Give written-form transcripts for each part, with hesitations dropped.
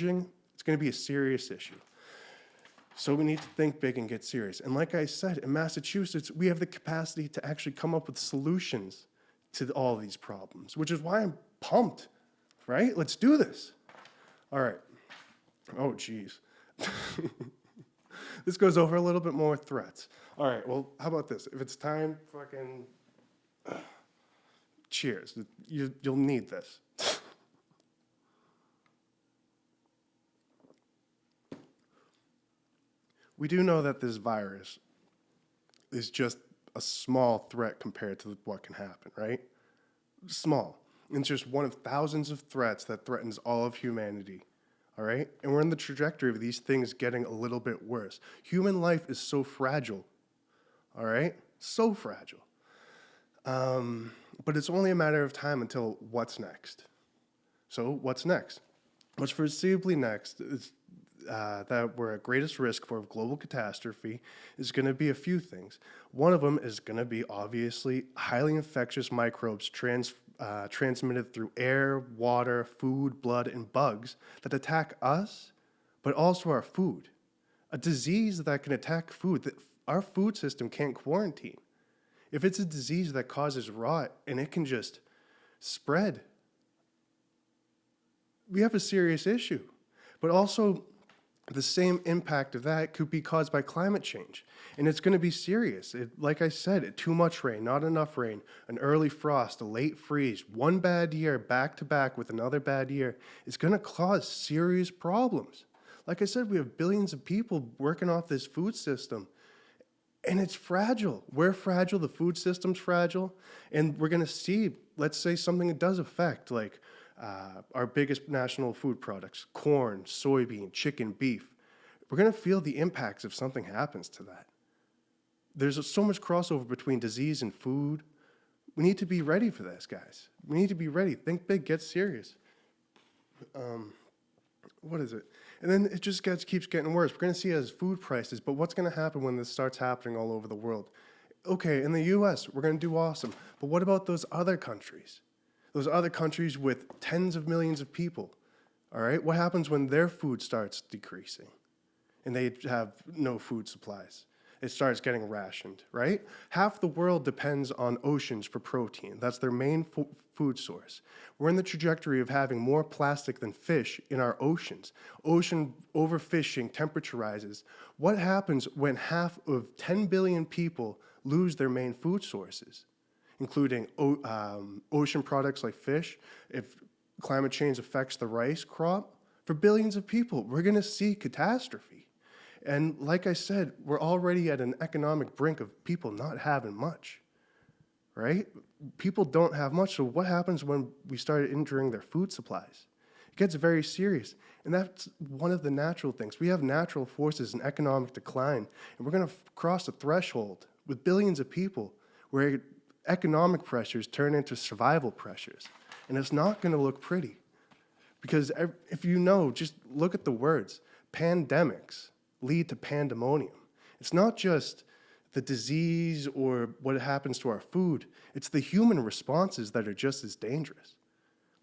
it's going to be a serious issue. So we need to think big and get serious. And like I said, in Massachusetts, we have the capacity to actually come up with solutions to all these problems, which is why I'm pumped, right? Let's do this. All right. Oh, geez. This goes over a little bit more threats. All right, well, how about this? If it's time, fucking cheers. You'll need this. We do know that this virus is just a small threat compared to what can happen, right? Small. It's just one of thousands of threats that threatens all of humanity, all right? And we're in the trajectory of these things getting a little bit worse. Human life is so fragile, all right? So fragile. But it's only a matter of time until what's next. So what's next? What's foreseeably next is that we're at greatest risk for global catastrophe is going to be a few things. One of them is going to be obviously highly infectious microbes transmitted through air, water, food, blood, and bugs that attack us, but also our food. A disease that can attack food that our food system can't quarantine. If it's a disease that causes rot and it can just spread, we have a serious issue. But also, the same impact of that could be caused by climate change. And it's going to be serious. Like I said, too much rain, not enough rain, an early frost, a late freeze, one bad year back to back with another bad year is going to cause serious problems. Like I said, we have billions of people working off this food system. And it's fragile. We're fragile. The food system's fragile. And we're going to see, let's say something that does affect, like our biggest national food products, corn, soybean, chicken, beef. We're going to feel the impacts if something happens to that. There's so much crossover between disease and food. We need to be ready for this, guys. We need to be ready. Think big, get serious. What is it? And then it just keeps getting worse. We're going to see it as food prices, but what's going to happen when this starts happening all over the world? Okay, in the US, we're going to do awesome, but what about those other countries? Those other countries with tens of millions of people, all right? What happens when their food starts decreasing and they have no food supplies? It starts getting rationed, right? Half the world depends on oceans for protein. That's their main food source. We're in the trajectory of having more plastic than fish in our oceans. Ocean overfishing, temperature rises. What happens when half of 10 billion people lose their main food sources, including ocean products like fish? If climate change affects the rice crop, for billions of people, we're going to see catastrophe. And like I said, we're already at an economic brink of people not having much, right? People don't have much, so what happens when we start injuring their food supplies? It gets very serious, and that's one of the natural things. We have natural forces in economic decline, and we're going to cross a threshold with billions of people where economic pressures turn into survival pressures, and it's not going to look pretty. Because if you know, just look at the words. Pandemics lead to pandemonium. It's not just the disease or what happens to our food. It's the human responses that are just as dangerous.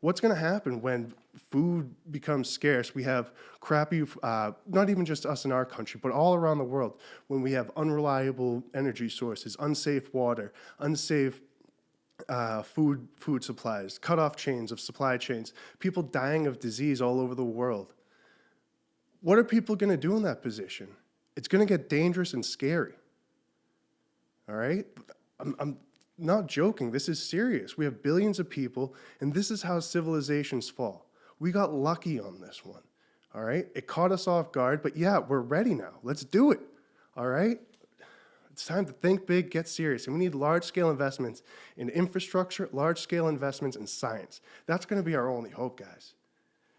What's going to happen when food becomes scarce? We have crappy, not even just us in our country, but all around the world, when we have unreliable energy sources, unsafe water, unsafe food supplies, cut-off chains of supply chains, people dying of disease all over the world. What are people going to do in that position? It's going to get dangerous and scary. All right? I'm not joking. This is serious. We have billions of people, and this is how civilizations fall. We got lucky on this one. All right? It caught us off guard, but yeah, we're ready now. Let's do it. All right? It's time to think big, get serious, and we need large-scale investments in infrastructure, large-scale investments in science. That's going to be our only hope, guys.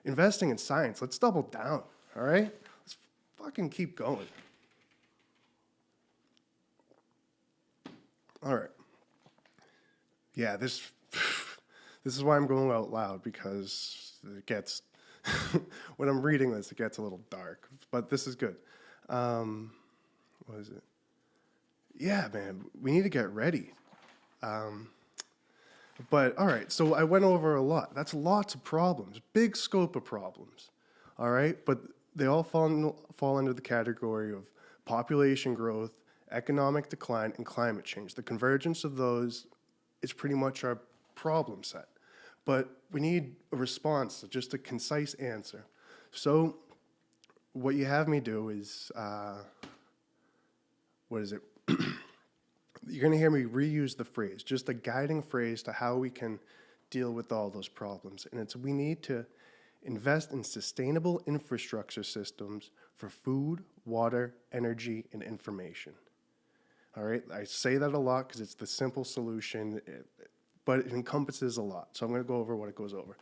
Investing in science, let's double down. All right? Let's fucking keep going. All right. Yeah, this is why I'm going out loud, because it gets, when I'm reading this, it gets a little dark. But this is good. What is it? Yeah, man, we need to get ready. But all right, so I went over a lot. That's lots of problems, big scope of problems. all right? But they all fall under the category of population growth, economic decline, and climate change. The convergence of those is pretty much our problem set. But we need a response, just a concise answer. So what you have me do is, what is it? You're going to hear me reuse the phrase, just a guiding phrase to how we can deal with all those problems. And it's we need to invest in sustainable infrastructure systems for food, water, energy, and information. All right, I say that a lot because it's the simple solution, but it encompasses a lot. So I'm going to go over what it goes over.